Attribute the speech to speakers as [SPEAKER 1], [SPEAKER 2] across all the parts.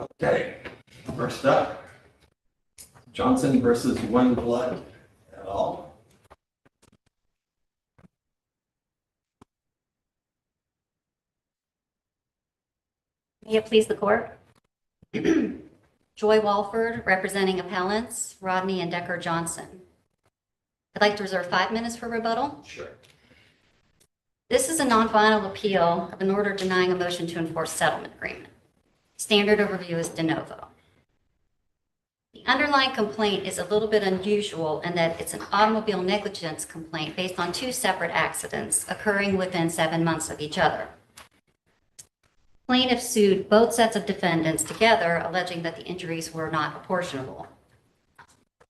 [SPEAKER 1] Okay, first up, Johnson versus One Blood et al.
[SPEAKER 2] May it please the court. Joy Walford, representing appellants Rodney and Decker Johnson. I'd like to reserve 5 minutes for rebuttal.
[SPEAKER 1] Sure.
[SPEAKER 2] This is a non-final appeal of an order denying a motion to enforce settlement agreement. Standard of review is de novo. The underlying complaint is a little bit unusual in that it's an automobile negligence complaint based on 2 separate accidents occurring within 7 months of each other. Plaintiff sued both sets of defendants together, alleging that the injuries were not apportionable.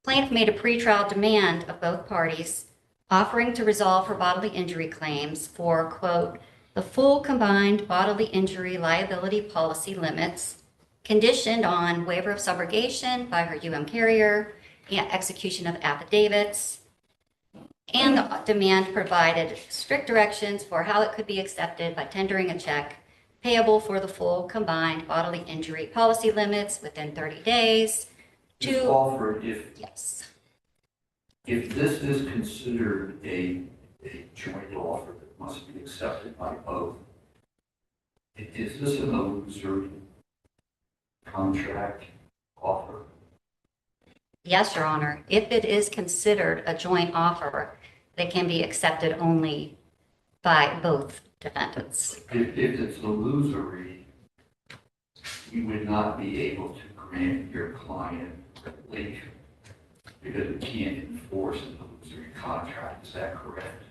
[SPEAKER 2] Plaintiff made a pretrial demand of both parties, offering to resolve her bodily injury claims for, quote, the full combined bodily injury liability policy limits, conditioned on waiver of subrogation by her UM carrier and execution of affidavits, and the demand provided strict directions for how it could be accepted by tendering a check payable for the full combined bodily injury policy limits within 30 days.
[SPEAKER 3] Ms. Walford,
[SPEAKER 2] Yes.
[SPEAKER 3] if this is considered a joint offer that must be accepted by both, is this an illusory contract offer?
[SPEAKER 2] Yes, Your Honor. If it is considered a joint offer, that can be accepted only by both defendants.
[SPEAKER 3] If it's illusory, you would not be able to grant your client relief because we can't enforce an illusory contract. Is that correct?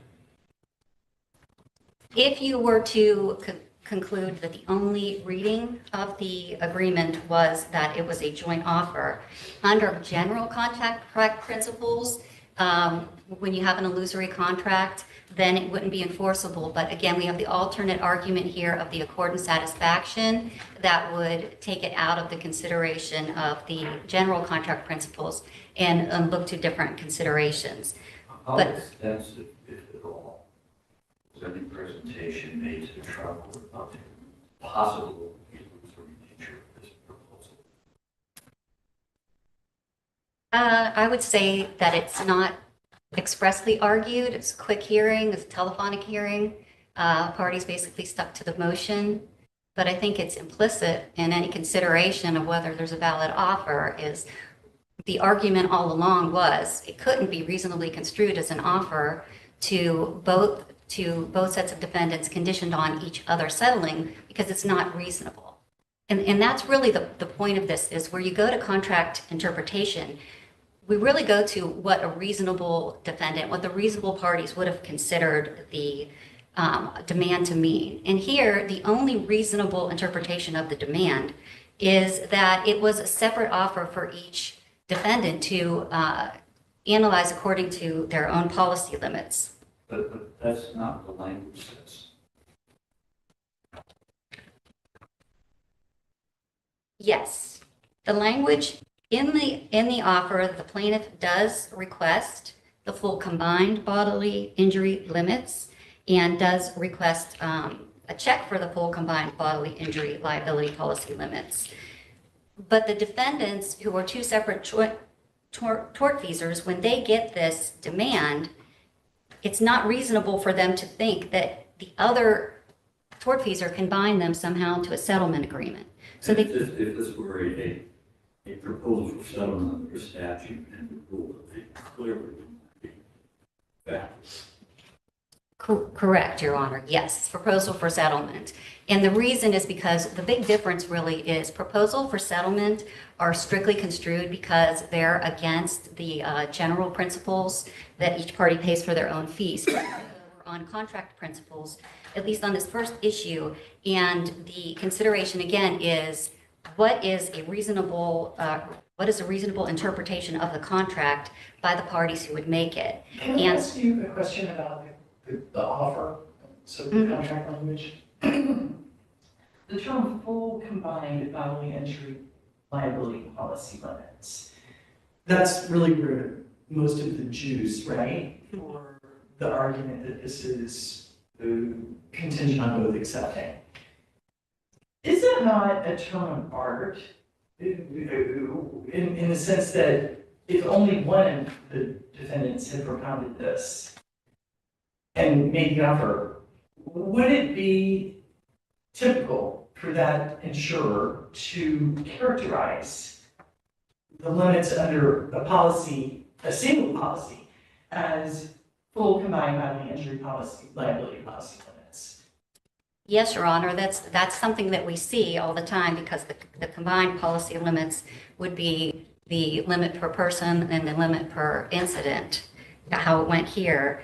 [SPEAKER 2] If you were to conclude that the only reading of the agreement was that it was a joint offer, under general contract principles, when you have an illusory contract, then it wouldn't be enforceable. But again, we have the alternate argument here of the accord and satisfaction that would take it out of the consideration of the general contract principles and look to different considerations.
[SPEAKER 3] How
[SPEAKER 2] But-
[SPEAKER 3] extensive, if at all, was any presentation made to the trial court about the possible illusory nature of this proposal?
[SPEAKER 2] I would say that it's not expressly argued. It's a quick hearing, it's a telephonic hearing. Parties basically stuck to the motion. But I think it's implicit in any consideration of whether there's a valid offer is the argument all along was it couldn't be reasonably construed as an offer to both sets of defendants conditioned on each other settling because it's not reasonable. And that's really the point of this is where you go to contract interpretation, we really go to what a reasonable defendant, what the reasonable parties would have considered the demand to mean. And here, the only reasonable interpretation of the demand is that it was a separate offer for each defendant to analyze according to their own policy limits.
[SPEAKER 3] But that's not what the language says.
[SPEAKER 2] Yes, the language in the offer, the plaintiff does request the full combined bodily injury limits and does request a check for the full combined bodily injury liability policy limits. But the defendants, who are 2 separate tortfeasors, when they get this demand, it's not reasonable for them to think that the other tortfeasor can bind them somehow to a settlement agreement. So
[SPEAKER 4] if this were a proposal for settlement under a statute and the rule, it clearly would be valid.
[SPEAKER 2] Correct, Your Honor. Yes, proposal for settlement. And the reason is because the big difference really is proposal for settlement are strictly construed because they're against the general principles that each party pays for their own fees. We're on contract principles, at least on this first issue. And the consideration again is what is a reasonable interpretation of the contract by the parties who would make it.
[SPEAKER 5] Can I ask you a question about the offer, so the contract language? The term full combined bodily injury liability policy limits. That's really where most of the juice, right? For the argument that this is contingent on both accepting. Is it not a term of art in the sense that if only one of the defendants had propounded this and made the offer, would it be typical for that insurer to characterize the limits under a policy, a single policy, as full combined bodily injury policy, liability policy limits?
[SPEAKER 2] Yes, Your Honor, that's something that we see all the time because the combined policy limits would be the limit per person and the limit per incident, how it went here.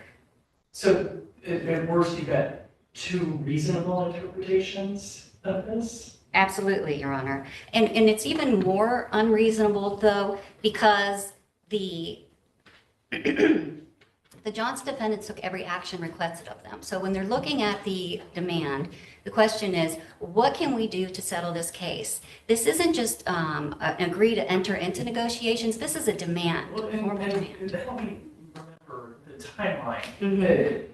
[SPEAKER 5] So at worst, you've got two reasonable interpretations of this?
[SPEAKER 2] Absolutely, Your Honor. And it's even more unreasonable though, because the Johnson defendants took every action requested of them. So when they're looking at the demand, the question is, what can we do to settle this case? This isn't just an agree to enter into negotiations. This is a demand,
[SPEAKER 5] Well,
[SPEAKER 2] a formal demand.
[SPEAKER 5] and help me remember the timeline.
[SPEAKER 2] Mhm.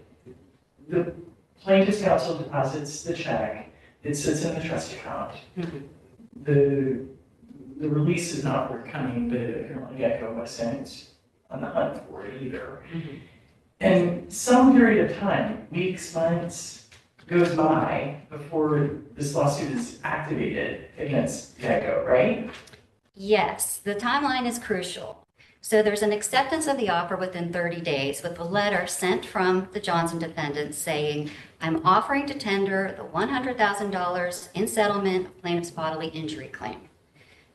[SPEAKER 5] The plaintiff's counsel deposits the check, it sits in the trust account.
[SPEAKER 2] Mhm.
[SPEAKER 5] The release is not forthcoming, but apparently Geico was sent on the hunt for it either.
[SPEAKER 2] Mhm.
[SPEAKER 5] And some period of time, weeks, months, goes by before this lawsuit is activated against Geico, right?
[SPEAKER 2] Yes, the timeline is crucial. So there's an acceptance of the offer within 30 days with a letter sent from the Johnson defendants saying, I'm offering to tender the $100,000 in settlement of plaintiff's bodily injury claim.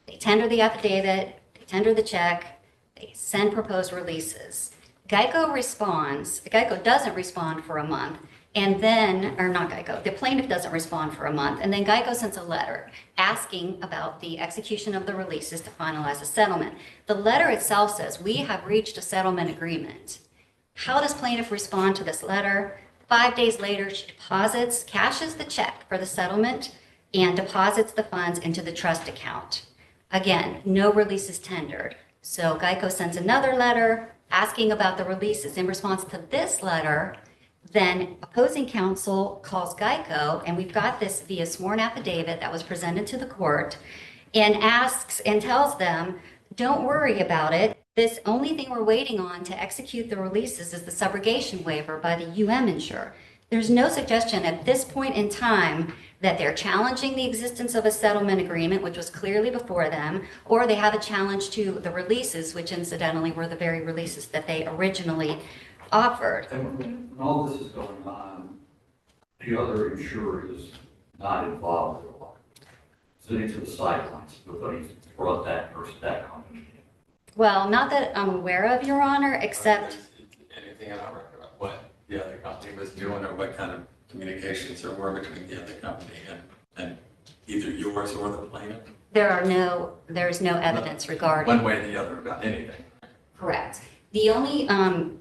[SPEAKER 2] They tender the affidavit, they tender the check, they send proposed releases. Geico doesn't respond for a month, and then, or not Geico, the plaintiff doesn't respond for a month, and then Geico sends a letter asking about the execution of the releases to finalize the settlement. The letter itself says, we have reached a settlement agreement. How does plaintiff respond to this letter? 5 days later, she cashes the check for the settlement, and deposits the funds into the trust account. Again, no release is tendered. So Geico sends another letter asking about the releases. In response to this letter, then opposing counsel calls Geico, and we've got this via sworn affidavit that was presented to the court, and asks and tells them, don't worry about it. This only thing we're waiting on to execute the releases is the subrogation waiver by the insurer. There's no suggestion at this point in time that they're challenging the existence of a settlement agreement, which was clearly before them, or they have a challenge to the releases, which incidentally were the very releases that they originally offered.
[SPEAKER 3] And when all this is going on, the other insurer is not involved at all. Sitting to the sidelines, nobody's brought that person, that company in.
[SPEAKER 2] Well, not that I'm aware of, Your Honor, except,
[SPEAKER 1] Anything in our record about what the other company was doing or what kind of communications there were between the other company and either yours or the plaintiff?
[SPEAKER 2] there's no evidence regarding.
[SPEAKER 1] One way or the other about anything.
[SPEAKER 2] Correct. The only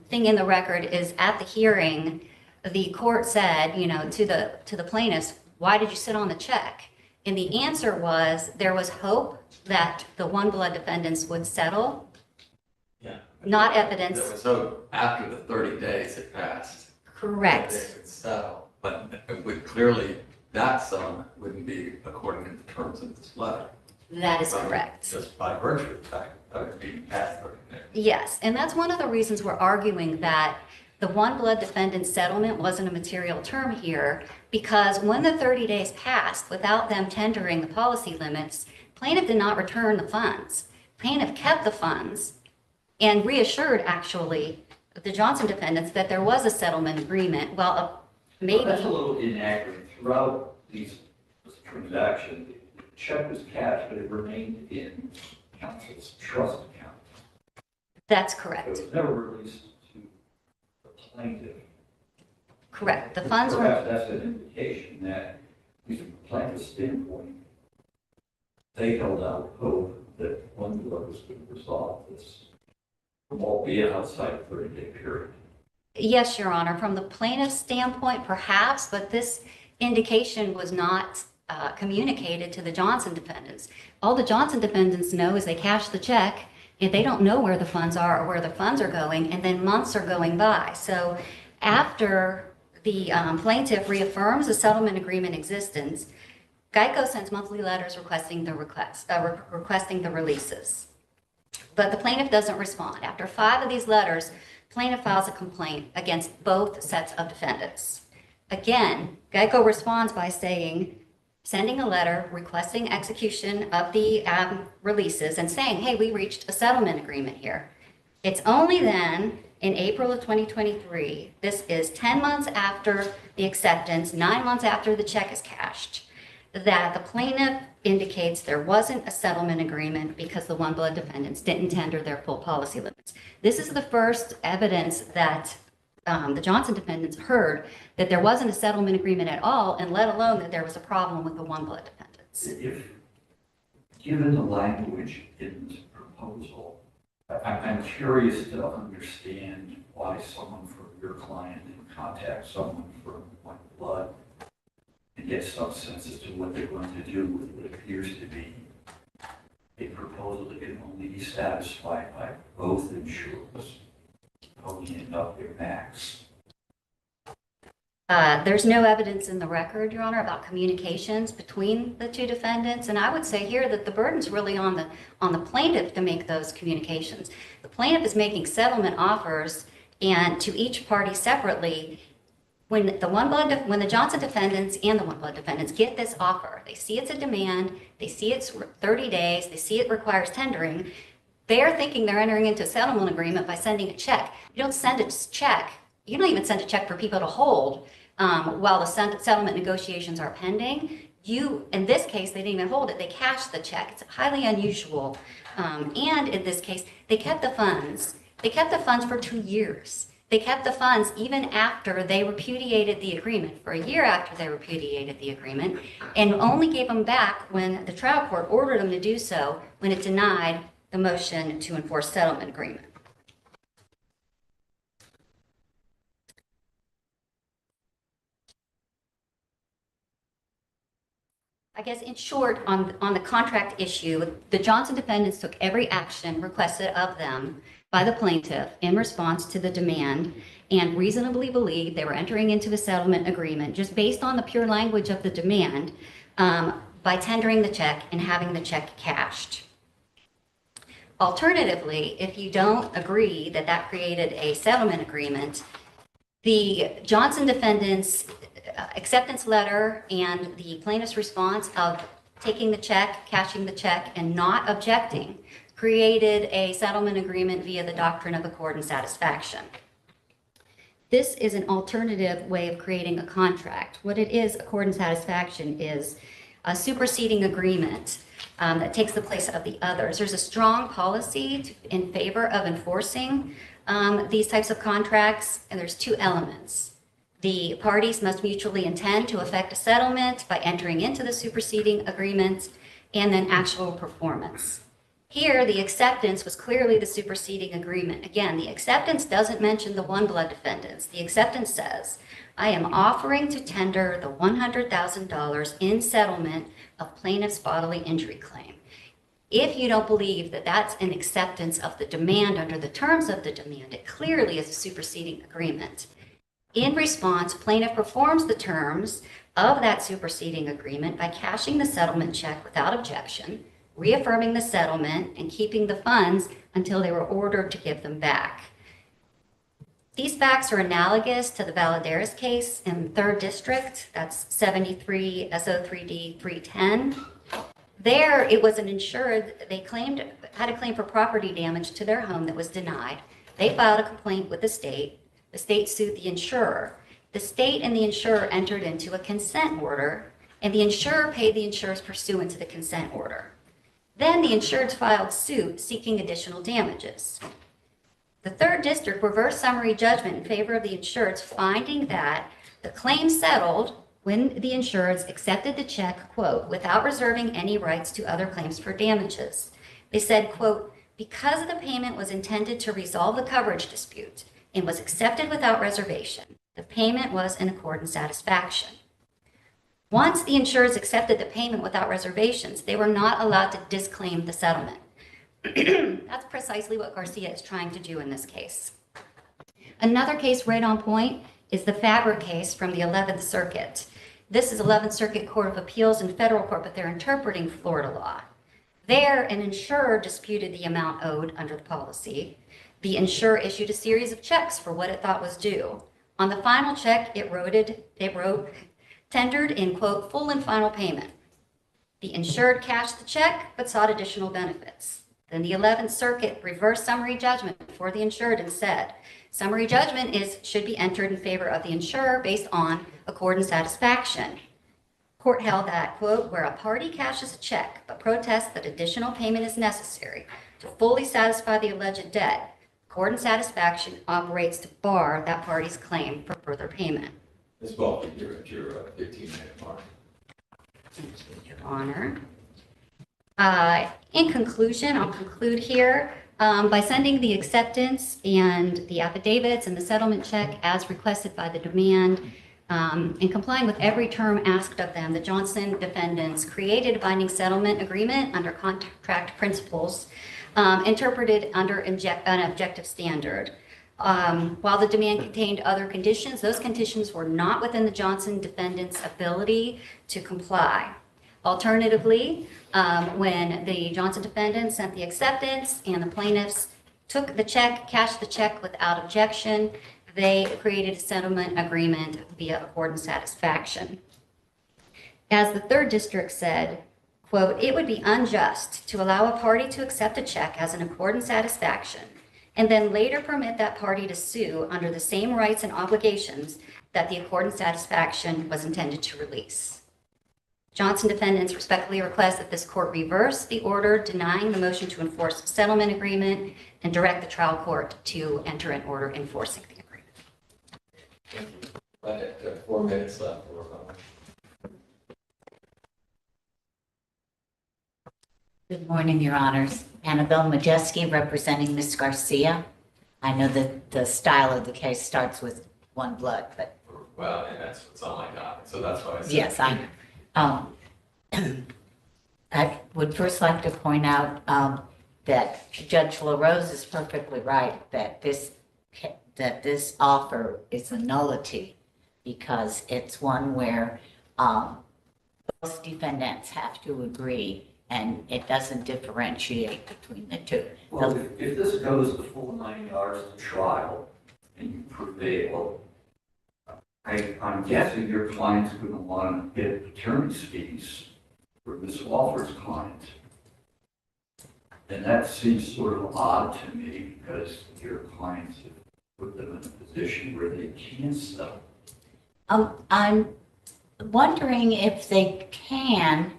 [SPEAKER 2] thing in the record is at the hearing, the court said, to the plaintiffs, why did you sit on the check? And the answer was there was hope that the One Blood defendants would settle,
[SPEAKER 1] Yeah.
[SPEAKER 2] not evidence.
[SPEAKER 1] There was hope after the 30 days had passed. that
[SPEAKER 2] Correct.
[SPEAKER 1] They would settle, but it would clearly, that settlement wouldn't be according to the terms of this letter.
[SPEAKER 2] That is correct.
[SPEAKER 1] Just by virtue of the fact that it would be past 30 days.
[SPEAKER 2] Yes, and that's one of the reasons we're arguing that the One Blood defendant settlement wasn't a material term here, because when the 30 days passed without them tendering the policy limits, plaintiff did not return the funds. Plaintiff kept the funds and reassured, actually, the Johnson defendants that there was a settlement agreement. Well, maybe.
[SPEAKER 3] Well, that's a little inaccurate. Throughout this transaction, the check was cashed, but it remained in counsel's trust account.
[SPEAKER 2] That's
[SPEAKER 3] So
[SPEAKER 2] correct.
[SPEAKER 3] it was never released to the plaintiff.
[SPEAKER 2] Correct. The funds were,
[SPEAKER 3] Perhaps that's an indication that, at least from the plaintiff's standpoint, they held out hope that One Blood was going to resolve this, albeit outside a 30-day period.
[SPEAKER 2] yes, Your Honor, from the plaintiff's standpoint, perhaps, but this indication was not communicated to the Johnson defendants. All the Johnson defendants know is they cash the check, and they don't know where the funds are or where the funds are going, and then months are going by. So after the plaintiff reaffirms the settlement agreement existence, Geico sends monthly letters requesting the releases. But the plaintiff doesn't respond. After 5 of these letters, plaintiff files a complaint against both sets of defendants. Again, Geico responds by sending a letter requesting execution of the releases and saying, hey, we reached a settlement agreement here. It's only then, in April of 2023, this is 10 months after the acceptance, 9 months after the check is cashed, that the plaintiff indicates there wasn't a settlement agreement because the One Blood defendants didn't tender their full policy limits. This is the first evidence that the Johnson defendants heard that there wasn't a settlement agreement at all, and let alone that there was a problem with the One Blood defendants.
[SPEAKER 3] If, given the language in this proposal, I'm curious to understand why someone from your client didn't contact someone from One Blood and get some sense as to what they're going to do with what appears to be a proposal that can only be satisfied by both insurers ponying up their max.
[SPEAKER 2] There's no evidence in the record, Your Honor, about communications between the two defendants, and I would say here that the burden's really on the plaintiff to make those communications. The plaintiff is making settlement offers, and to each party separately. When the Johnson defendants and the One Blood defendants get this offer, they see it's a demand, they see it's 30 days, they see it requires tendering, they're thinking they're entering into a settlement agreement by sending a check. You don't send a check. You don't even send a check for people to hold while the settlement negotiations are pending. In this case, they didn't even hold it. They cashed the check. It's highly unusual. And in this case, they kept the funds. They kept the funds for 2 years. They kept the funds even after they repudiated the agreement, for a year after they repudiated the agreement, and only gave them back when the trial court ordered them to do so when it denied the motion to enforce settlement agreement. I guess in short, on the contract issue, the Johnson defendants took every action requested of them by the plaintiff in response to the demand and reasonably believed they were entering into a settlement agreement just based on the pure language of the demand by tendering the check and having the check cashed. Alternatively, if you don't agree that that created a settlement agreement, the Johnson defendants' acceptance letter and the plaintiff's response of taking the check, cashing the check, and not objecting created a settlement agreement via the doctrine of accord and satisfaction. This is an alternative way of creating a contract. What it is, accord and satisfaction, is a superseding agreement that takes the place of the others. There's a strong policy in favor of enforcing these types of contracts, and there's 2 elements. The parties must mutually intend to effect a settlement by entering into the superseding agreement, and then actual performance. Here, the acceptance was clearly the superseding agreement. Again, the acceptance doesn't mention the One Blood defendants. The acceptance says, I am offering to tender the $100,000 in settlement of plaintiff's bodily injury claim. If you don't believe that that's an acceptance of the demand under the terms of the demand, it clearly is a superseding agreement. In response, plaintiff performs the terms of that superseding agreement by cashing the settlement check without objection, reaffirming the settlement, and keeping the funds until they were ordered to give them back. These facts are analogous to the Valadares case in 3rd District, that's 73 SO3D 310. There, it was an insured, they had a claim for property damage to their home that was denied. They filed a complaint with the state. The state sued the insurer. The state and the insurer entered into a consent order, and the insurer paid the insurers pursuant to the consent order. Then the insureds filed suit seeking additional damages. The 3rd District reversed summary judgment in favor of the insureds, finding that the claim settled when the insureds accepted the check, quote, without reserving any rights to other claims for damages. They said, quote, because the payment was intended to resolve the coverage dispute and was accepted without reservation, the payment was in accord and satisfaction. Once the insurers accepted the payment without reservations, they were not allowed to disclaim the settlement. That's precisely what Garcia is trying to do in this case. Another case right on point is the Fabric case from the 11th Circuit. This is 11th Circuit Court of Appeals and federal court, but they're interpreting Florida law. There, an insurer disputed the amount owed under the policy. The insurer issued a series of checks for what it thought was due. On the final check, it wrote, tendered in, quote, full and final payment. The insured cashed the check, but sought additional benefits. Then the 11th Circuit reversed summary judgment for the insured and said, summary judgment should be entered in favor of the insurer based on accord and satisfaction. Court held that, quote, where a party cashes a check but protests that additional payment is necessary to fully satisfy the alleged debt, accord and satisfaction operates to bar that party's claim for further payment.
[SPEAKER 1] Ms. Walford, you're at your 15-minute mark.
[SPEAKER 2] Thank you, Your Honor. In conclusion, I'll conclude here by sending the acceptance and the affidavits and the settlement check as requested by the demand. In complying with every term asked of them, the Johnson defendants created a binding settlement agreement under contract principles interpreted under an objective standard. While the demand contained other conditions, those conditions were not within the Johnson defendants' ability to comply. Alternatively, when the Johnson defendants sent the acceptance and the plaintiffs took the check, cashed the check without objection, they created a settlement agreement via accord and satisfaction. As the third district said, quote, it would be unjust to allow a party to accept a check as an accord and satisfaction and then later permit that party to sue under the same rights and obligations that the accord and satisfaction was intended to release. Johnson defendants respectfully request that this court reverse the order denying the motion to enforce the settlement agreement and direct the trial court to enter an order enforcing the agreement.
[SPEAKER 1] Thank you. Right at 4 minutes left.
[SPEAKER 6] Good morning, Your Honors. Annabelle Majeski representing Ms. Garcia. I know that the style of the case starts with one blood, but
[SPEAKER 1] Well, and that's what's on my docket, so that's why I said.
[SPEAKER 6] yes, I know. I would first like to point out that Judge LaRose is perfectly right that this offer is a nullity because it's one where both defendants have to agree and it doesn't differentiate between the two.
[SPEAKER 3] Well, if this goes the full 9 yards to trial and you prevail, I'm guessing your client's going to want to get attorney's fees for Ms. Walford's client. And that seems sort of odd to me because your clients have put them in a position where they can settle.
[SPEAKER 6] I'm wondering if they can,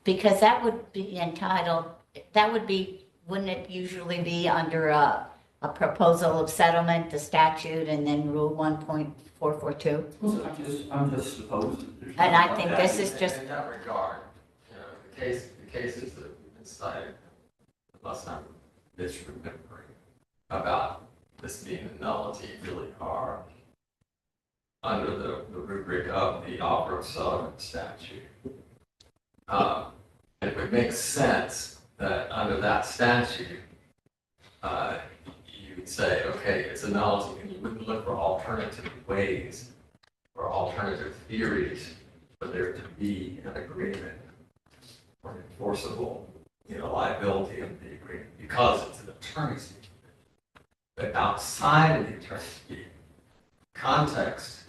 [SPEAKER 6] because that would be entitled, wouldn't it usually be under a proposal of settlement, the statute, and then Rule 1.442?
[SPEAKER 3] I'm just supposing.
[SPEAKER 6] And I think this is just,
[SPEAKER 1] In that regard, you know, the cases that have been cited, unless I'm misremembering, about this being a nullity really are under the rubric of the offer of settlement statute. If it makes sense that under that statute, you would say, okay, it's a nullity, and you wouldn't look for alternative ways or alternative theories for there to be an agreement or an enforceable, liability of the agreement because it's an attorney's fee. But outside of the attorney's fee context,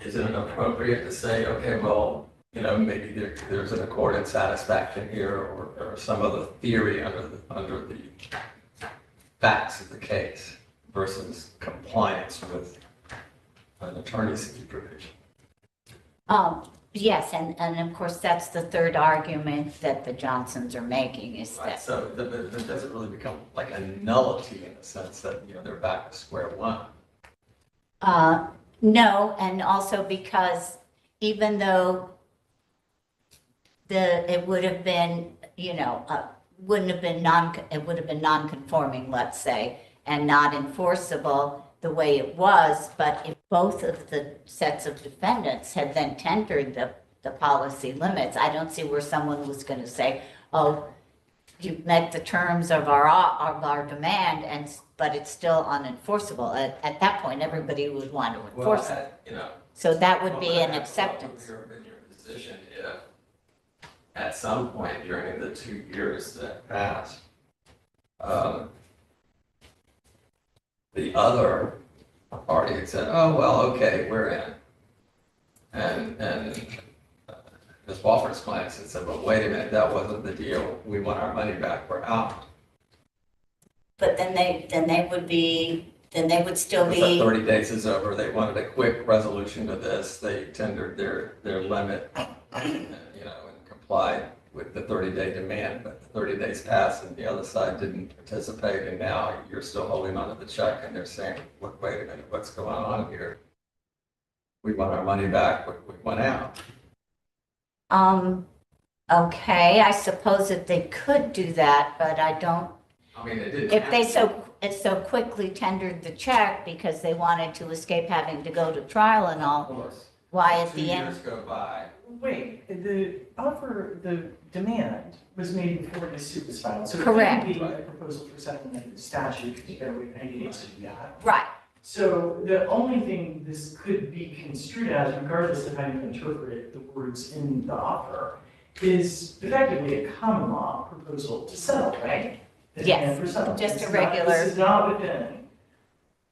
[SPEAKER 1] is it appropriate to say, okay, well, maybe there's an accord and satisfaction here or some other theory under the facts of the case versus compliance with an attorney's fee provision?
[SPEAKER 6] yes, and of course, that's the third argument that the Johnsons are making is
[SPEAKER 1] Right,
[SPEAKER 6] that.
[SPEAKER 1] so it doesn't really become like a nullity in the sense that, they're back to square one.
[SPEAKER 6] No, and also because even though it would have been, it would have been non-conforming, let's say, and not enforceable the way it was, but if both of the sets of defendants had then tendered the policy limits, I don't see where someone was going to say, oh, you met the terms of our demand, but it's still unenforceable. At that point, everybody would want to enforce it. So that would be an
[SPEAKER 1] Well,
[SPEAKER 6] acceptance.
[SPEAKER 1] You're in your position if at some point during the 2 years that passed, the other party had said, oh, well, okay, we're in. And Ms. Walford's clients had said, well, wait a minute, that wasn't the deal. We want our money back, we're out.
[SPEAKER 6] But then they would still
[SPEAKER 1] Because that
[SPEAKER 6] be,
[SPEAKER 1] 30 days is over, they wanted a quick resolution to this, they tendered their limit, and complied with the 30-day demand, but the 30 days passed and the other side didn't participate, and now you're still holding onto the check and they're saying, look, wait a minute, what's going on here? We want our money back, we went out.
[SPEAKER 6] okay, I suppose that they could do that, but I don't,
[SPEAKER 1] I mean, it didn't.
[SPEAKER 6] if they
[SPEAKER 1] have
[SPEAKER 6] so quickly tendered the check because they wanted to escape having to go to trial and
[SPEAKER 1] to,
[SPEAKER 6] all,
[SPEAKER 1] of course.
[SPEAKER 6] why at
[SPEAKER 1] 2
[SPEAKER 6] the end?
[SPEAKER 1] years go by.
[SPEAKER 5] Wait, the offer, the demand was made before the suit was filed. So it
[SPEAKER 6] Correct.
[SPEAKER 5] couldn't be a proposal for settlement of the statute, because you gotta wait 90 days to do that.
[SPEAKER 6] Right,
[SPEAKER 5] So the only thing this could be construed as, regardless of how you interpret the words in the offer, is effectively a common law proposal to settle, right? The
[SPEAKER 6] Yes,
[SPEAKER 5] demand for settlement.
[SPEAKER 6] just a
[SPEAKER 5] This is
[SPEAKER 6] regular-
[SPEAKER 5] This is not within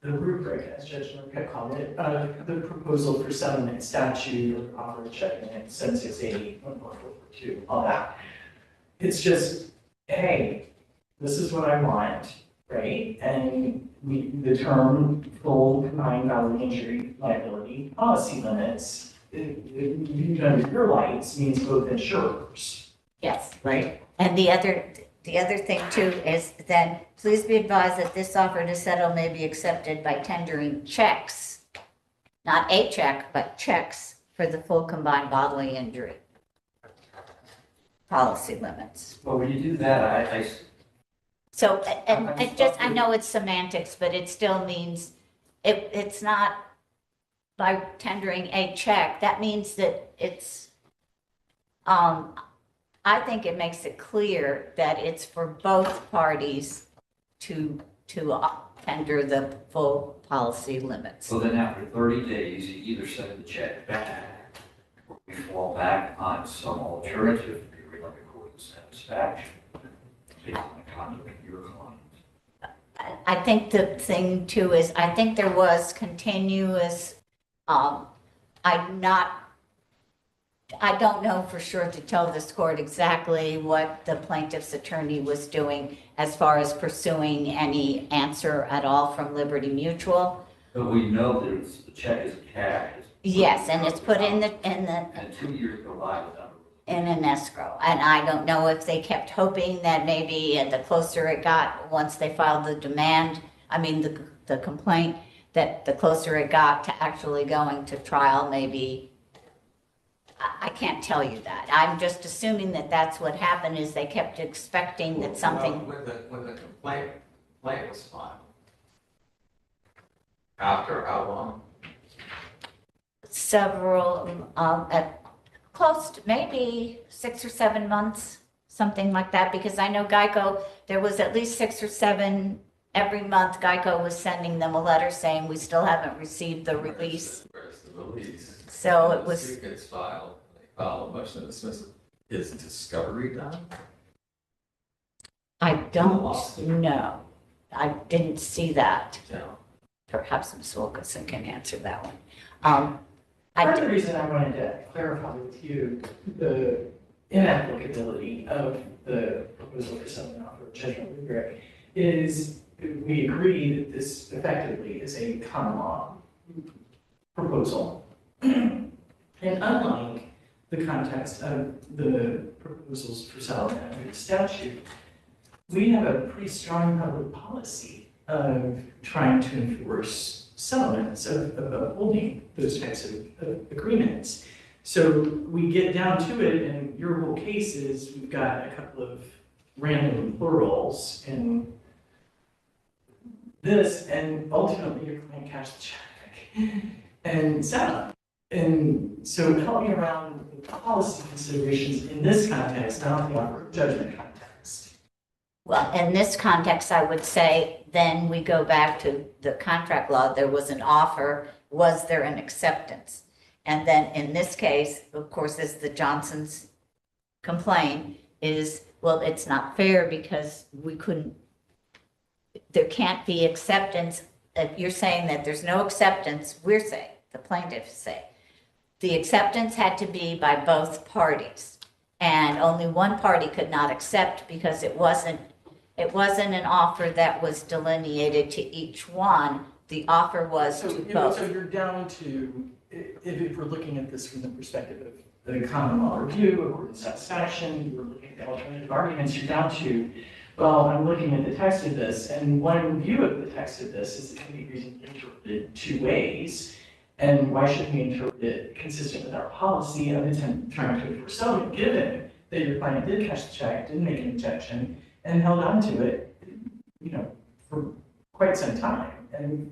[SPEAKER 5] the rubric, as Judge Norquette called it, of the proposal for settlement statute or offer of judgment, 768, 1.442, all that. It's just, hey, this is what I want, right? And the term full combined bodily injury liability policy limits, viewed under your lights means both insurers,
[SPEAKER 6] yes.
[SPEAKER 5] right?
[SPEAKER 6] And the other thing too is then, please be advised that this offer to settle may be accepted by tendering checks, not a check, but checks for the full combined bodily injury policy limits.
[SPEAKER 3] Well, when you do that,
[SPEAKER 6] So, and I know it's semantics, but it still means, it's not by tendering a check, that means that it's, I think it makes it clear that it's for both parties to tender the full policy limits.
[SPEAKER 3] so then after 30 days, you either send the check back, or we fall back on some alternative theory like a court of satisfaction, based on the conduct of your client.
[SPEAKER 6] I think the thing too is, I think there was continuous, I don't know for sure to tell this court exactly what the plaintiff's attorney was doing as far as pursuing any answer at all from Liberty Mutual.
[SPEAKER 3] But we know that the check is cash.
[SPEAKER 6] Yes, and it's put in
[SPEAKER 3] And 2 years go by without.
[SPEAKER 6] in an escrow. And I don't know if they kept hoping that maybe the closer it got, once they filed the demand, the complaint, that the closer it got to actually going to trial, maybe, I can't tell you that. I'm just assuming that that's what happened, is they kept expecting that something,
[SPEAKER 1] Well, when the complaint was filed, after how long?
[SPEAKER 6] several, at close to maybe 6 or 7 months, something like that, because I know Geico, there was at least 6 or 7, every month Geico was sending them a letter saying, we still haven't received the release.
[SPEAKER 1] Where's the release?
[SPEAKER 6] So
[SPEAKER 1] When
[SPEAKER 6] it was,
[SPEAKER 1] the suit gets filed, they file a motion to dismiss it. Is discovery done?
[SPEAKER 6] I don't
[SPEAKER 1] lawsuit.
[SPEAKER 6] know. I didn't see that.
[SPEAKER 1] No.
[SPEAKER 6] Perhaps Ms. Wilkinson can answer that one.
[SPEAKER 5] Part of the reason I wanted to clarify with you the inapplicability of the proposal for settlement offer of judgment rubric is we agree that this effectively is a common law proposal. And unlike the context of the proposals for settlement under the statute, we have a pretty strong public policy of trying to enforce settlements, of upholding those types of agreements. So we get down to it, and your whole case is we've got a couple of random plurals in this, and ultimately your client cashed the check and settled. And so help me around the policy considerations in this context, not the offer of judgment context.
[SPEAKER 6] Well, in this context, I would say, then we go back to the contract law. There was an offer. Was there an acceptance? And then in this case, of course, as the Johnsons complain, is, well, it's not fair because we couldn't, there can't be acceptance. If you're saying that there's no acceptance, we're saying, the plaintiffs say, the acceptance had to be by both parties. And only one party could not accept because it wasn't an offer that was delineated to each one. The offer was to both.
[SPEAKER 5] So you're down to, if we're looking at this from the perspective of the common law review, or the satisfaction, we're looking at the alternative arguments, you're down to, well, I'm looking at the text of this, and one view of the text of this is it can be reasonably interpreted two ways. And why should we interpret it consistent with our policy of intent trying to enforce settlement, given that your client did cash the check, didn't make an objection, and held on to it, for quite some time, and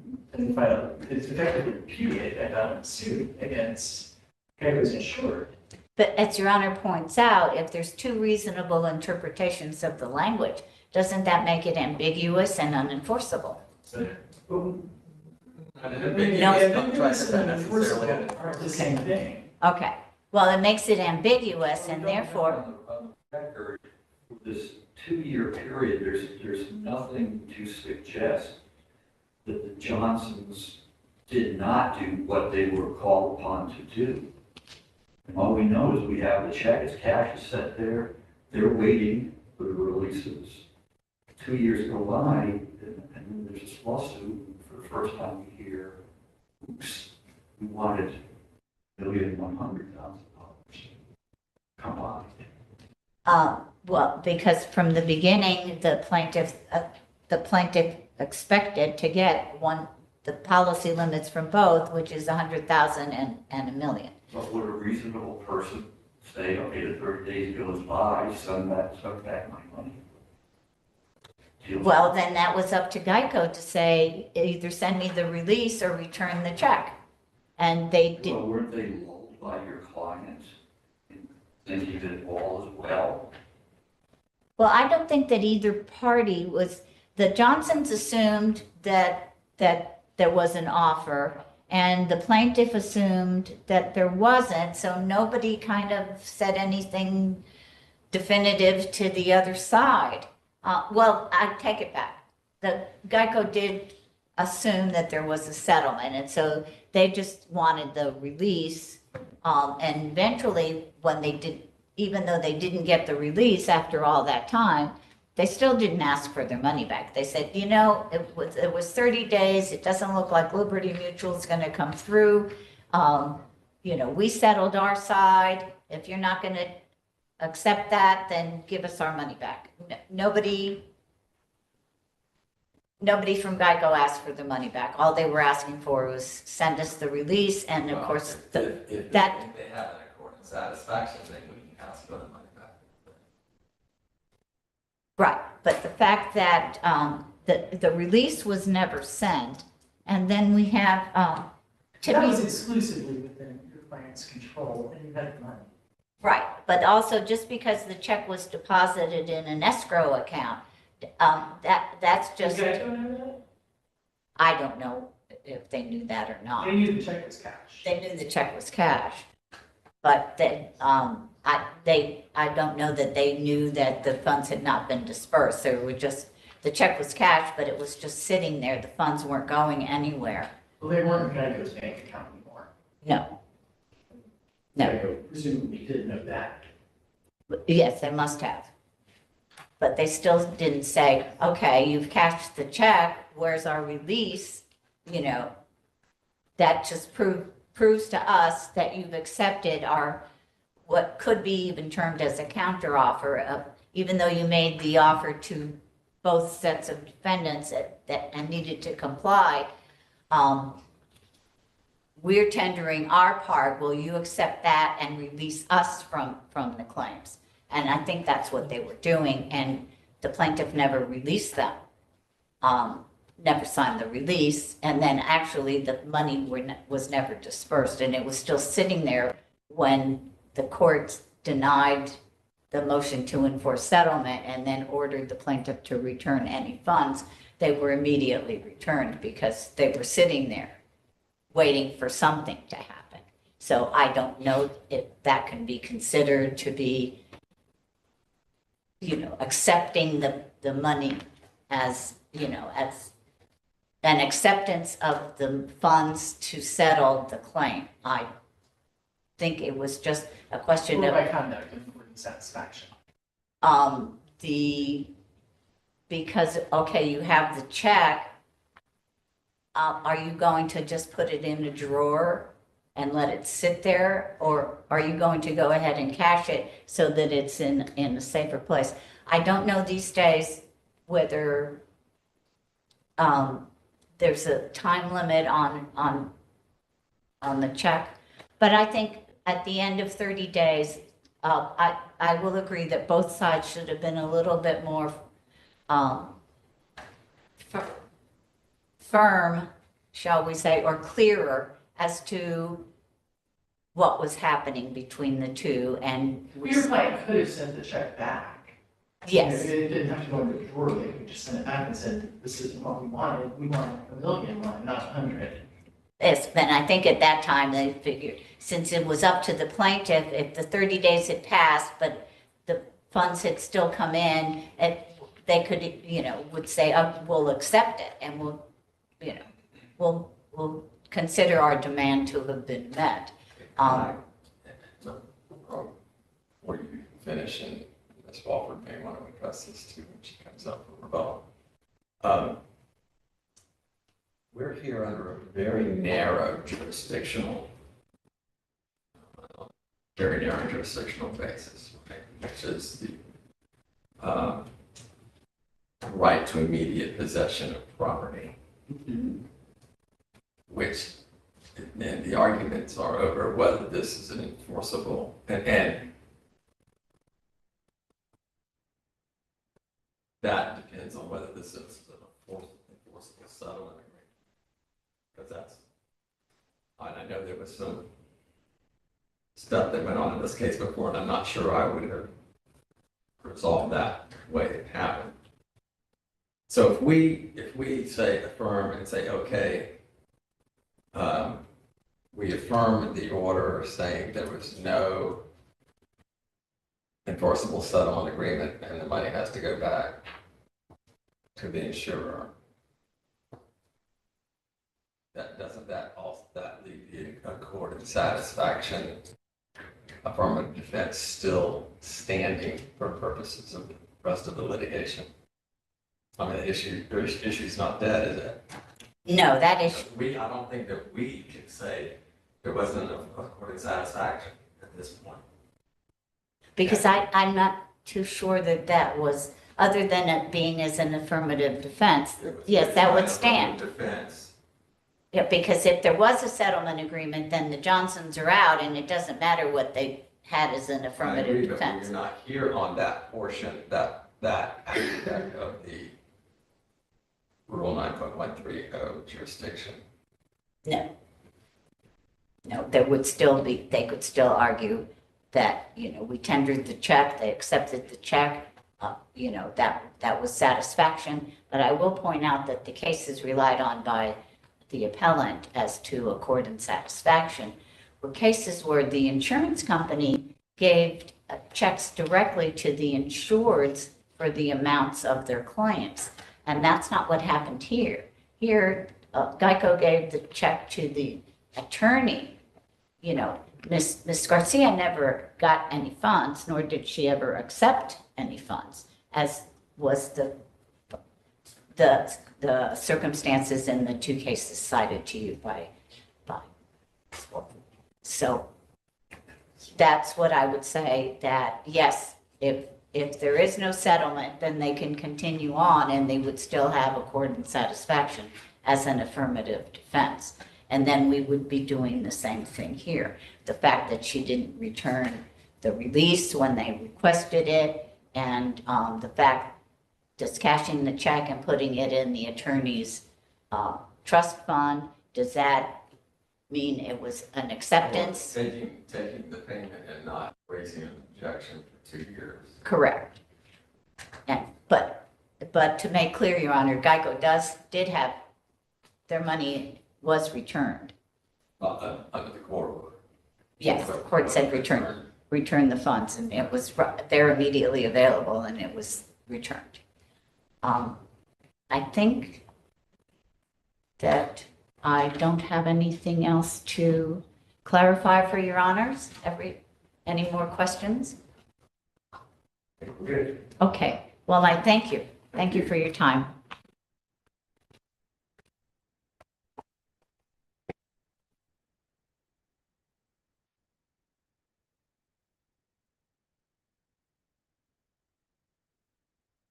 [SPEAKER 5] filed, it's effectively repudiated and filed a suit against Geico's insured.
[SPEAKER 6] But as Your Honor points out, if there's two reasonable interpretations of the language, doesn't that make it ambiguous and unenforceable?
[SPEAKER 5] Ambiguous and enforceable are the same thing.
[SPEAKER 6] Okay, well, it makes it ambiguous and therefore,
[SPEAKER 3] On the record, for this 2-year period, there's nothing to suggest that the Johnsons did not do what they were called upon to do. And all we know is we have the check, it's cash is set there, they're waiting for the releases. 2 years go by, and then there's this lawsuit. For the first time we hear, oops, we wanted $1,100,000. Come on.
[SPEAKER 6] well, because from the beginning, the plaintiff expected to get the policy limits from both, which is 100,000 and $1 million.
[SPEAKER 3] But would a reasonable person say, okay, the 30 days goes by, send back my money?
[SPEAKER 6] Well, then that was up to Geico to say, either send me the release or return the check. And they did.
[SPEAKER 3] Well, weren't they lulled by your clients in thinking that all is well?
[SPEAKER 6] Well, I don't think that either party was, the Johnsons assumed that there was an offer, and the plaintiff assumed that there wasn't, so nobody kind of said anything definitive to the other side. Well, I take it back. The Geico did assume that there was a settlement, and so they just wanted the release. And eventually, when they did, even though they didn't get the release after all that time, they still didn't ask for their money back. They said, it was 30 days. It doesn't look like Liberty Mutual is going to come through. We settled our side. If you're not going to accept that, then give us our money back. Nobody from Geico asked for the money back. All they were asking for was send us the release, and of course,
[SPEAKER 1] if they have an accord and satisfaction, then we can ask for the money back.
[SPEAKER 6] right. But the fact that the release was never sent, and then we have
[SPEAKER 5] That was exclusively within your client's control, and you had the money.
[SPEAKER 6] right. But also, just because the check was deposited in an escrow account, that's just.
[SPEAKER 5] Did Geico know that?
[SPEAKER 6] I don't know if they knew that or not.
[SPEAKER 5] They knew the check was cash.
[SPEAKER 6] They knew the check was cash, but then, I don't know that they knew that the funds had not been dispersed. They were just, the check was cash, but it was just sitting there. The funds weren't going anywhere.
[SPEAKER 5] Well, they weren't Geico's bank account anymore.
[SPEAKER 6] No. No.
[SPEAKER 5] Geico presumably did know that.
[SPEAKER 6] Yes, they must have. But they still didn't say, okay, you've cashed the check, where's our release? That just proves to us that you've accepted what could be even termed as a counteroffer, even though you made the offer to both sets of defendants and needed to comply. We're tendering our part. Will you accept that and release us from the claims? And I think that's what they were doing, and the plaintiff never released them, never signed the release, and then actually the money was never dispersed, and it was still sitting there when the court denied the motion to enforce settlement and then ordered the plaintiff to return any funds. They were immediately returned because they were sitting there waiting for something to happen. So I don't know if that can be considered to be, accepting the money as, as an acceptance of the funds to settle the claim. I think it was just a question
[SPEAKER 5] Or
[SPEAKER 6] of,
[SPEAKER 5] by conduct and satisfaction.
[SPEAKER 6] because, okay, you have the check, are you going to just put it in a drawer and let it sit there? Or are you going to go ahead and cash it so that it's in a safer place? I don't know these days whether there's a time limit on the check, but I think at the end of 30 days, I will agree that both sides should have been a little bit more firm, shall we say, or clearer as to what was happening between the two. And
[SPEAKER 5] Your client could have sent the check back.
[SPEAKER 6] yes,
[SPEAKER 5] It didn't have to go into the drawer, they could just send it back and said, this isn't what we wanted $1 million, not 100.
[SPEAKER 6] yes, and I think at that time they figured, since it was up to the plaintiff, if the 30 days had passed, but the funds had still come in, they could, would say, oh, we'll accept it and we'll consider our demand to have been met.
[SPEAKER 1] Before you finish, and Ms. Walford may want to address this too when she comes up for rebuttal. We're here under a very narrow jurisdictional basis, right? Which is the right to immediate possession of property, which then the arguments are over whether this is an enforceable, and that depends on whether this is an enforceable settlement agreement. Because I know there was some stuff that went on in this case before, and I'm not sure I would have resolved that the way it happened. So if we say affirm and say, okay, we affirm the order saying there was no enforceable settlement agreement and the money has to go back to the insurer, doesn't that leave the accord of satisfaction affirmative defense still standing for purposes of the rest of the litigation? I mean, the issue's not dead, is it?
[SPEAKER 6] No, that is,
[SPEAKER 1] I don't think that we can say there wasn't a court of satisfaction at this point.
[SPEAKER 6] because I'm not too sure that was, other than it being as an affirmative defense, yes, that would stand.
[SPEAKER 1] Defense.
[SPEAKER 6] Yeah, because if there was a settlement agreement, then the Johnsons are out and it doesn't matter what they had as an
[SPEAKER 1] I
[SPEAKER 6] affirmative
[SPEAKER 1] agree, but
[SPEAKER 6] defense.
[SPEAKER 1] we're not here on that portion, that aspect of the Rule 9.130 jurisdiction.
[SPEAKER 6] No, there would still be, they could still argue that, we tendered the check, they accepted the check, that was satisfaction. But I will point out that the cases relied on by the appellant as to accord and satisfaction were cases where the insurance company gave checks directly to the insureds for the amounts of their claims. And that's not what happened here. Here, Geico gave the check to the attorney. Ms. Garcia never got any funds, nor did she ever accept any funds, as was the circumstances in the two cases cited to you by. So that's what I would say, that yes, if there is no settlement, then they can continue on and they would still have accord and satisfaction as an affirmative defense. And then we would be doing the same thing here. The fact that she didn't return the release when they requested it, and the fact just cashing the check and putting it in the attorney's trust fund, does that mean it was an acceptance?
[SPEAKER 1] Well, taking the payment and not raising an objection for 2 years.
[SPEAKER 6] Correct. But to make clear, Your Honor, Geico did have, their money was returned.
[SPEAKER 1] Under the court order.
[SPEAKER 6] Yes, the court said return the funds, and it was, they're immediately available, and it was returned. I think that I don't have anything else to clarify for your honors. Any more questions?
[SPEAKER 1] Good.
[SPEAKER 6] Okay, well, I thank you. Thank you for your time.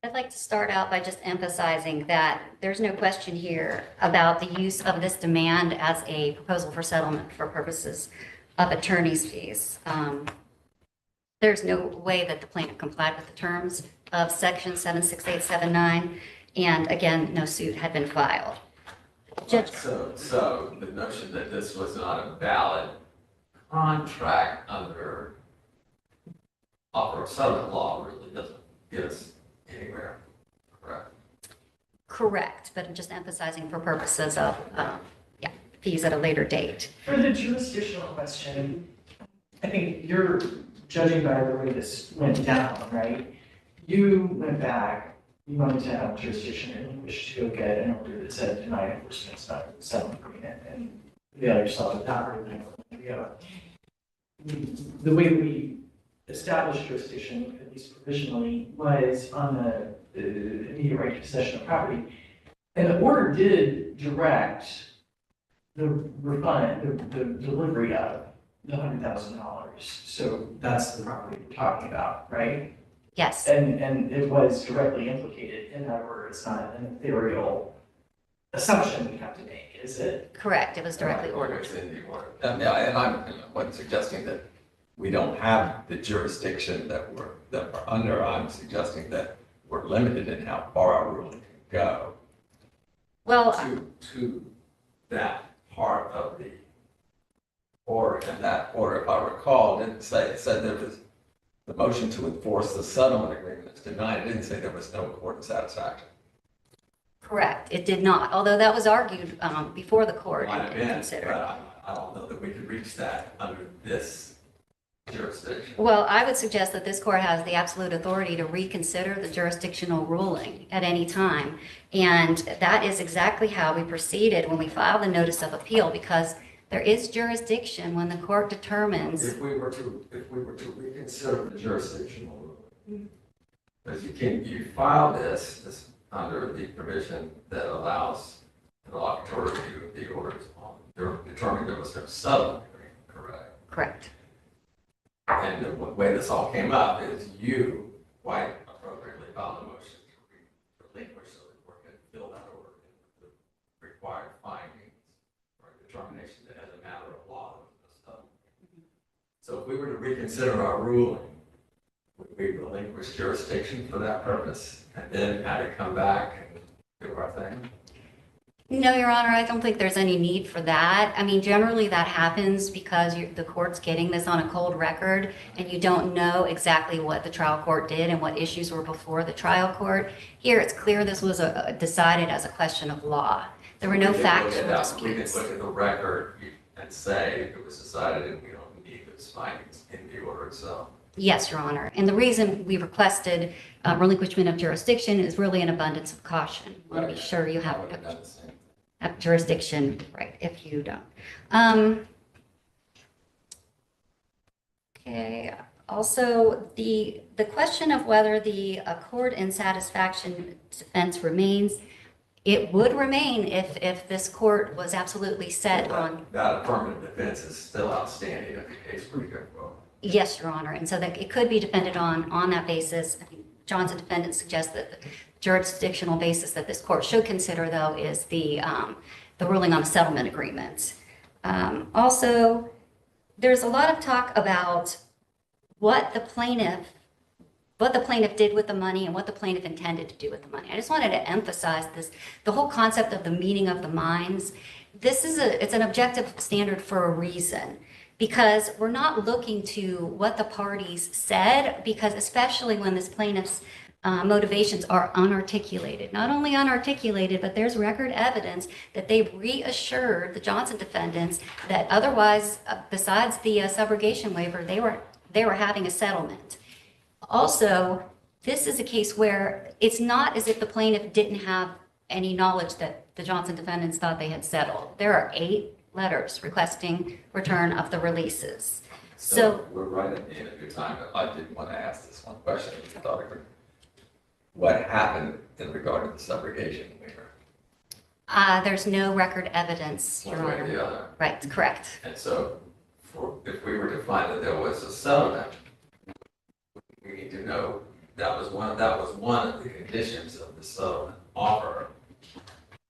[SPEAKER 2] I'd like to start out by just emphasizing that there's no question here about the use of this demand as a proposal for settlement for purposes of attorney's fees. There's no way that the plaintiff complied with the terms of section 76879, and again, no suit had been filed. Judge,
[SPEAKER 1] So the notion that this was not a valid contract under offer of settlement law really doesn't get us anywhere, correct?
[SPEAKER 2] correct, but I'm just emphasizing for purposes of, fees at a later date.
[SPEAKER 5] For the jurisdictional question, I think you're judging by the way this went down, right? You went back, you wanted to have jurisdiction and you wished to go get an order that said denied enforcement, it's not a settlement agreement, and the other saw it not really the way we established jurisdiction, at least provisionally, was on the immediate right to possession of property. And the order did direct the refund, the delivery of the $100,000. So that's the property we're talking about, right?
[SPEAKER 2] Yes,
[SPEAKER 5] And it was directly implicated in that order. It's not an ethereal assumption we have to make, is it?
[SPEAKER 2] correct, it was directly ordered.
[SPEAKER 1] It's in the order. And I wasn't suggesting that we don't have the jurisdiction that we're under. I'm suggesting that we're limited in how far our ruling can go
[SPEAKER 2] Well,
[SPEAKER 1] to that part of the order. And that order, if I recall, didn't say, it said there was the motion to enforce the settlement agreement is denied. It didn't say there was no court of satisfaction.
[SPEAKER 2] correct, it did not, although that was argued before the court
[SPEAKER 1] Might
[SPEAKER 2] and
[SPEAKER 1] have been,
[SPEAKER 2] considered.
[SPEAKER 1] but I don't know that we could reach that under this jurisdiction.
[SPEAKER 2] Well, I would suggest that this court has the absolute authority to reconsider the jurisdictional ruling at any time. And that is exactly how we proceeded when we filed the notice of appeal, because there is jurisdiction when the court determines.
[SPEAKER 1] If we were to reconsider the jurisdictional ruling, because you file this under the provision that allows the interlocutory review of the orders on determining there was no settlement agreement, correct?
[SPEAKER 2] Correct.
[SPEAKER 1] And the way this all came up is you, quite appropriately, filed a motion to relinquish so the court could fill that order in with the required findings or determination that as a matter of law, there was no settlement. So if we were to reconsider our ruling, would we relinquish jurisdiction for that purpose and then have it come back and do our thing?
[SPEAKER 2] No, Your Honor, I don't think there's any need for that. I mean, generally that happens because the court's getting this on a cold record and you don't know exactly what the trial court did and what issues were before the trial court. Here, it's clear this was decided as a question of law. There were no factual disputes.
[SPEAKER 1] We can look at the record and say it was decided and we don't need those findings in the order itself.
[SPEAKER 2] Yes, Your Honor. And the reason we requested relinquishment of jurisdiction is really an abundance of caution. We want to be sure you have jurisdiction, right, if you don't. Okay, also the question of whether the accord and satisfaction defense remains, it would remain if this court was absolutely set on.
[SPEAKER 1] That affirmative defense is still outstanding if the case were to go forward.
[SPEAKER 2] Yes, Your Honor, and so that it could be defended on that basis. I think Johnson defendant suggests that the jurisdictional basis that this court should consider, though, is the ruling on settlement agreements. Also, there's a lot of talk about what the plaintiff did with the money and what the plaintiff intended to do with the money. I just wanted to emphasize this, the whole concept of the meeting of the minds. It's an objective standard for a reason, because we're not looking to what the parties said, because especially when this plaintiff's motivations are unarticulated. Not only unarticulated, but there's record evidence that they reassured the Johnson defendants that otherwise, besides the subrogation waiver, they were having a settlement. Also, this is a case where it's not as if the plaintiff didn't have any knowledge that the Johnson defendants thought they had settled. There are 8 letters requesting return of the releases. So
[SPEAKER 1] we're right at the end of your time, but I did want to ask this one question, Mr. Doctor. What happened in regard to the subrogation waiver?
[SPEAKER 2] there's no record evidence, Your
[SPEAKER 1] One way or
[SPEAKER 2] Honor.
[SPEAKER 1] the other.
[SPEAKER 2] Right, correct.
[SPEAKER 1] And so, if we were to find that there was a settlement, we need to know that was one of the conditions of the settlement offer.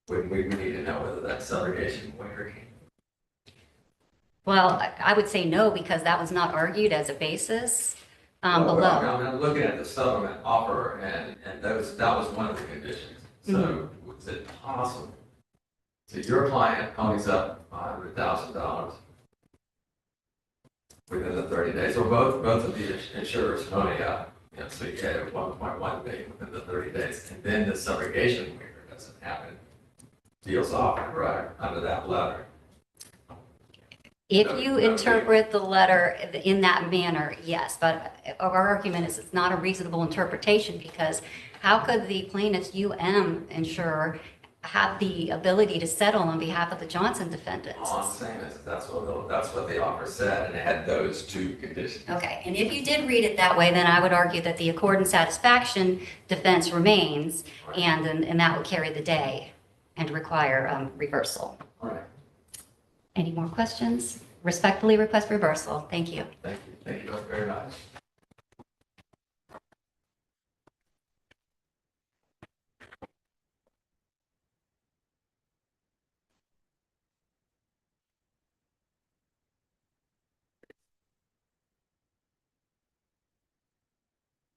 [SPEAKER 1] We need to know whether that subrogation waiver came.
[SPEAKER 2] Well, I would say no, because that was not argued as a basis below.
[SPEAKER 1] I'm looking at the settlement offer, and that was one of the conditions. So, was it possible? So your client ponies up $100,000 within the 30 days, or both of the insurers pony up. So you get 1.1 million within the 30 days, and then the subrogation waiver doesn't happen. Deals off, right, under that letter.
[SPEAKER 2] If you interpret the letter in that manner, yes, but our argument is it's not a reasonable interpretation, because how could the plaintiff's insurer have the ability to settle on behalf of the Johnson defendants?
[SPEAKER 1] All I'm saying is that's what the offer said, and it had those 2 conditions.
[SPEAKER 2] Okay, and if you did read it that way, then I would argue that the accord and satisfaction defense remains, and that would carry the day and require reversal.
[SPEAKER 1] All right.
[SPEAKER 2] Any more questions? Respectfully request reversal. Thank you.
[SPEAKER 1] Thank you very much.